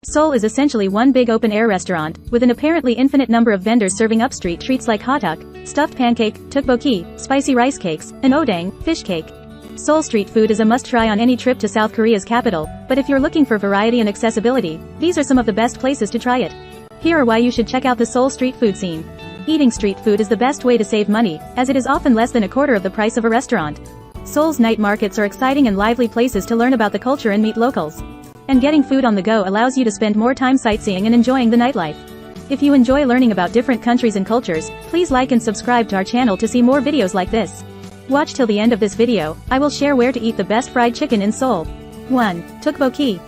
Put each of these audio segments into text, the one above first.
Seoul is essentially one big open-air restaurant, with an apparently infinite number of vendors serving upstreet treats like Hotteok, stuffed pancake, Tteokbokki, spicy rice cakes, and odeng, fish cake. Seoul street food is a must-try on any trip to South Korea's capital, but if you're looking for variety and accessibility, these are some of the best places to try it. Here are why you should check out the Seoul street food scene. Eating street food is the best way to save money, as it is often less than a quarter of the price of a restaurant. Seoul's night markets are exciting and lively places to learn about the culture and meet locals. And getting food on the go allows you to spend more time sightseeing and enjoying the nightlife. If you enjoy learning about different countries and cultures, please like and subscribe to our channel to see more videos like this. Watch till the end of this video. I will share where to eat the best fried chicken in Seoul. 1. Tteokbokki.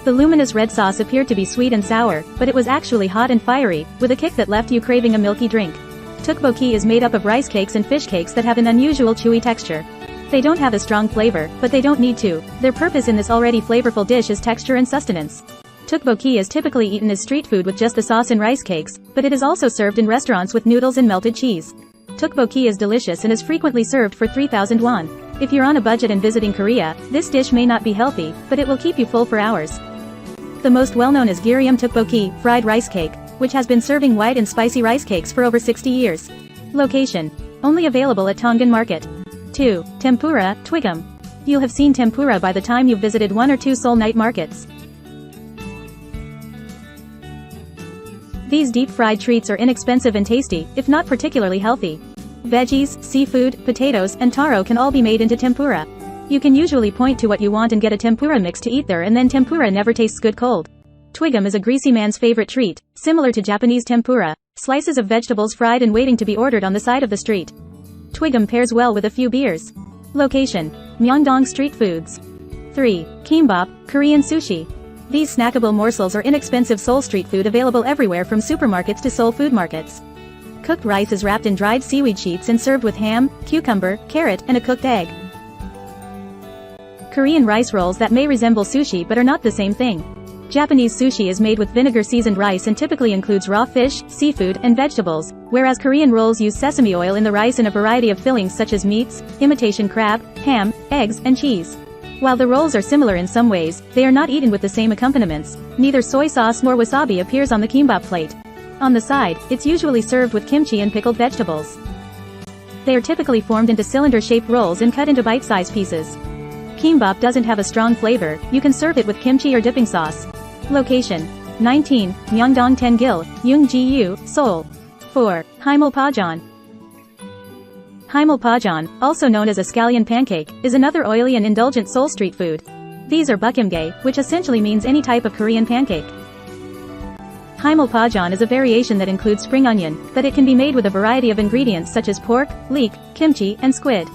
The luminous red sauce appeared to be sweet and sour, but it was actually hot and fiery, with a kick that left you craving a milky drink. Tteokbokki is made up of rice cakes and fish cakes that have an unusual chewy texture. They don't have a strong flavor, but they don't need to. Their purpose in this already flavorful dish is texture and sustenance. Tteokbokki is typically eaten as street food with just the sauce and rice cakes, but it is also served in restaurants with noodles and melted cheese. Tteokbokki is delicious and is frequently served for 3,000 won. If you're on a budget and visiting Korea, this dish may not be healthy, but it will keep you full for hours. The most well-known is Tteokbokki, fried rice cake, which has been serving white and spicy rice cakes for over 60 years. Location: only available at Tongan Market. 2. Tempura, Tteokbokki. You'll have seen tempura by the time you've visited one or two Seoul night markets. These deep-fried treats are inexpensive and tasty, if not particularly healthy. Veggies, seafood, potatoes, and taro can all be made into tempura. You can usually point to what you want and get a tempura mix to eat there, and then tempura never tastes good cold. Tteokbokki is a greasy man's favorite treat, similar to Japanese tempura, slices of vegetables fried and waiting to be ordered on the side of the street. Tteokbokki pairs well with a few beers. Location: Myeongdong Street Foods. 3. Gimbap, Korean sushi. These snackable morsels are inexpensive Seoul street food available everywhere from supermarkets to Seoul food markets. Cooked rice is wrapped in dried seaweed sheets and served with ham, cucumber, carrot, and a cooked egg. Korean rice rolls that may resemble sushi but are not the same thing. Japanese sushi is made with vinegar-seasoned rice and typically includes raw fish, seafood, and vegetables, whereas Korean rolls use sesame oil in the rice and a variety of fillings such as meats, imitation crab, ham, eggs, and cheese. While the rolls are similar in some ways, they are not eaten with the same accompaniments. Neither soy sauce nor wasabi appears on the gimbap plate. On the side, it's usually served with kimchi and pickled vegetables. They are typically formed into cylinder-shaped rolls and cut into bite-sized pieces. Gimbap doesn't have a strong flavor. You can serve it with kimchi or dipping sauce. Location: 19, Myeongdong Tengil, Yeonggi-yu, Seoul. 4. Haemul pajeon. Haemul pajeon, also known as a scallion pancake, is another oily and indulgent Seoul street food. These are bukimgae, which essentially means any type of Korean pancake. Haemul pajeon is a variation that includes spring onion, but it can be made with a variety of ingredients such as pork, leek, kimchi, and squid.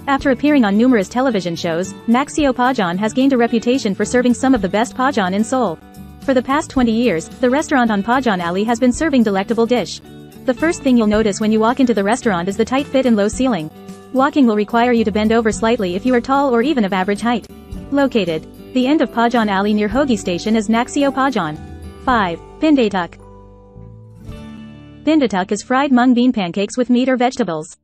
After appearing on numerous television shows, Nakseo Pajeon has gained a reputation for serving some of the best pajeon in Seoul. For the past 20 years, the restaurant on Pajeon Alley has been serving delectable dish. The first thing you'll notice when you walk into the restaurant is the tight fit and low ceiling. Walking will require you to bend over slightly if you are tall or even of average height. Located: the end of Pajeon Alley near Hogi Station is Nakseo Pajeon. 5. Bindaetteok. Bindaetteok is fried mung bean pancakes with meat or vegetables.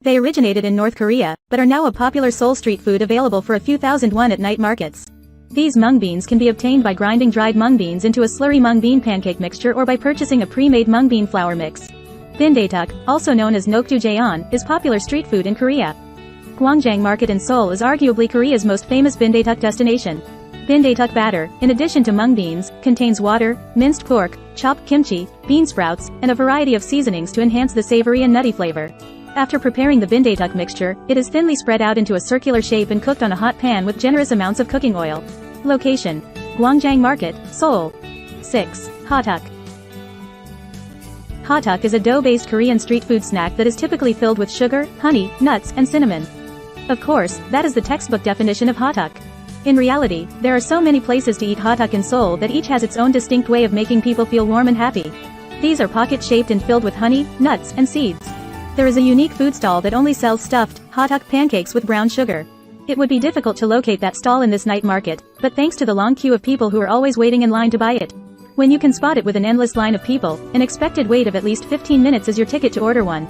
They originated in North Korea, but are now a popular Seoul street food available for a few thousand won at night markets. These mung beans can be obtained by grinding dried mung beans into a slurry mung bean pancake mixture or by purchasing a pre-made mung bean flour mix. Bindaetteok, also known as Nokdu-jaeon, is popular street food in Korea. Gwangjang Market in Seoul is arguably Korea's most famous Bindaetteok destination. Bindaetteok batter, in addition to mung beans, contains water, minced pork, chopped kimchi, bean sprouts, and a variety of seasonings to enhance the savory and nutty flavor. After preparing the Bindaetteok mixture, it is thinly spread out into a circular shape and cooked on a hot pan with generous amounts of cooking oil. Location: Gwangjang Market, Seoul. 6. Hotteok. Hotteok is a dough-based Korean street food snack that is typically filled with sugar, honey, nuts, and cinnamon. Of course, that is the textbook definition of Hotteok. In reality, there are so many places to eat Hotteok in Seoul that each has its own distinct way of making people feel warm and happy. These are pocket-shaped and filled with honey, nuts, and seeds. There is a unique food stall that only sells stuffed, Hotteok pancakes with brown sugar. It would be difficult to locate that stall in this night market, but thanks to the long queue of people who are always waiting in line to buy it. When you can spot it with an endless line of people, an expected wait of at least 15 minutes is your ticket to order one.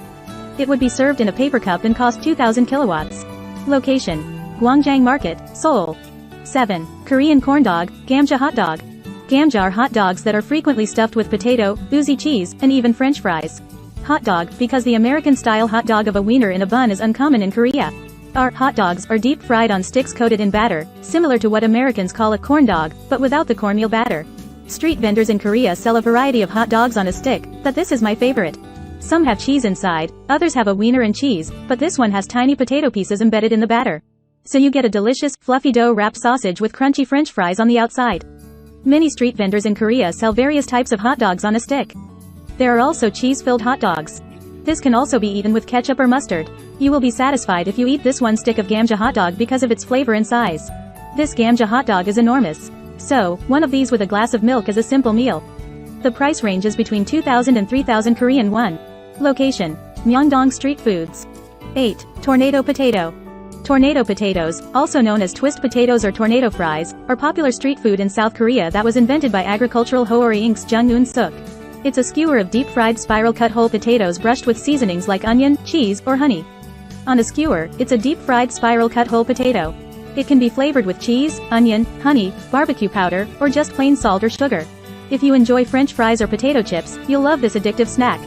It would be served in a paper cup and cost 2,000 kilowatts. Location: Gwangjang Market, Seoul. 7. Korean Corndog, Gamja-hotdog. Gamja are hot dogs that are frequently stuffed with potato, oozy cheese, and even French fries. Hot dog, because the American-style hot dog of a wiener in a bun is uncommon in Korea. Our hot dogs are deep fried on sticks coated in batter, similar to what Americans call a corn dog, but without the cornmeal batter. Street vendors in Korea sell a variety of hot dogs on a stick, but this is my favorite. Some have cheese inside, others have a wiener and cheese, but this one has tiny potato pieces embedded in the batter. So you get a delicious, fluffy dough-wrapped sausage with crunchy French fries on the outside. Many street vendors in Korea sell various types of hot dogs on a stick. There are also cheese-filled hot dogs. This can also be eaten with ketchup or mustard. You will be satisfied if you eat this one stick of Gamja hot dog because of its flavor and size. This Gamja hot dog is enormous. So, one of these with a glass of milk is a simple meal. The price ranges between 2,000 and 3,000 Korean won. Location: Myeongdong Street Foods. 8. Tornado Potato. Tornado potatoes, also known as twist potatoes or tornado fries, are popular street food in South Korea that was invented by agricultural Hoori Inc.'s Jung Un-suk. It's a skewer of deep-fried spiral-cut whole potatoes brushed with seasonings like onion, cheese, or honey. On a skewer, it's a deep-fried spiral-cut whole potato. It can be flavored with cheese, onion, honey, barbecue powder, or just plain salt or sugar. If you enjoy French fries or potato chips, you'll love this addictive snack.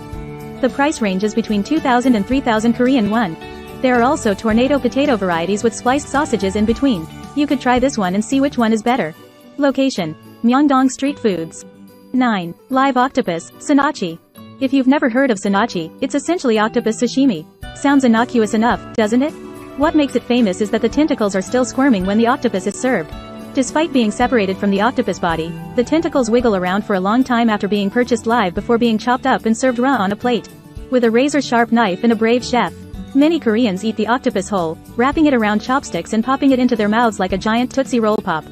The price ranges between 2,000 and 3,000 Korean won. There are also tornado potato varieties with spliced sausages in between. You could try this one and see which one is better. Location: Myeongdong Street Foods. 9. Live Octopus, Sannakji. If you've never heard of Sannakji, it's essentially octopus sashimi. Sounds innocuous enough, doesn't it? What makes it famous is that the tentacles are still squirming when the octopus is served. Despite being separated from the octopus body, the tentacles wiggle around for a long time after being purchased live before being chopped up and served raw on a plate. With a razor-sharp knife and a brave chef. Many Koreans eat the octopus whole, wrapping it around chopsticks and popping it into their mouths like a giant Tootsie Roll Pop.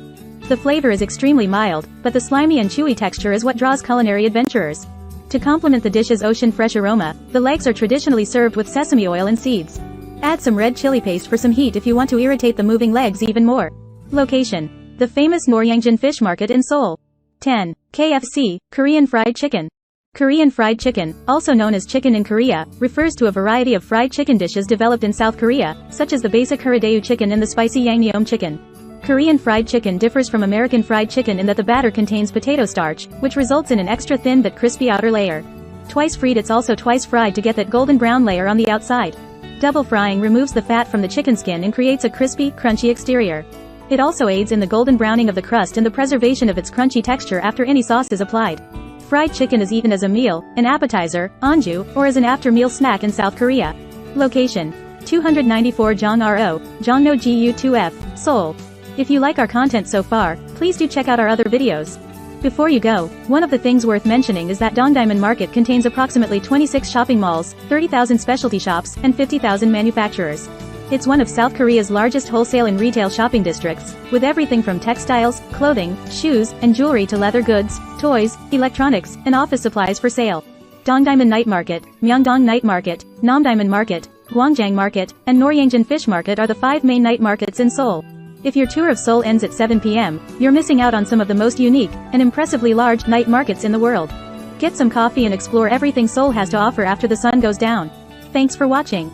The flavor is extremely mild, but the slimy and chewy texture is what draws culinary adventurers. To complement the dish's ocean-fresh aroma, the legs are traditionally served with sesame oil and seeds. Add some red chili paste for some heat if you want to irritate the moving legs even more. Location: the famous Noryangjin Fish Market in Seoul. 10. KFC, Korean Fried Chicken. Korean fried chicken, also known as chicken in Korea, refers to a variety of fried chicken dishes developed in South Korea, such as the basic Haradeu chicken and the spicy Yangneom chicken. Korean fried chicken differs from American fried chicken in that the batter contains potato starch, which results in an extra thin but crispy outer layer. Twice fried, it's also twice fried to get that golden brown layer on the outside. Double frying removes the fat from the chicken skin and creates a crispy, crunchy exterior. It also aids in the golden browning of the crust and the preservation of its crunchy texture after any sauce is applied. Fried chicken is eaten as a meal, an appetizer, anju, or as an after-meal snack in South Korea. Location: 294 Jongro, Jongno Gu2F, Seoul. If you like our content so far, please do check out our other videos. Before you go, one of the things worth mentioning is that Dongdaemun Market contains approximately 26 shopping malls, 30,000 specialty shops, and 50,000 manufacturers. It's one of South Korea's largest wholesale and retail shopping districts, with everything from textiles, clothing, shoes, and jewelry to leather goods, toys, electronics, and office supplies for sale. Dongdaemun Night Market, Myeongdong Night Market, Namdaemun Market, Gwangjang Market, and Noryangjin Fish Market are the 5 main night markets in Seoul. If your tour of Seoul ends at 7 p.m., you're missing out on some of the most unique and impressively large night markets in the world. Get some coffee and explore everything Seoul has to offer after the sun goes down. Thanks for watching.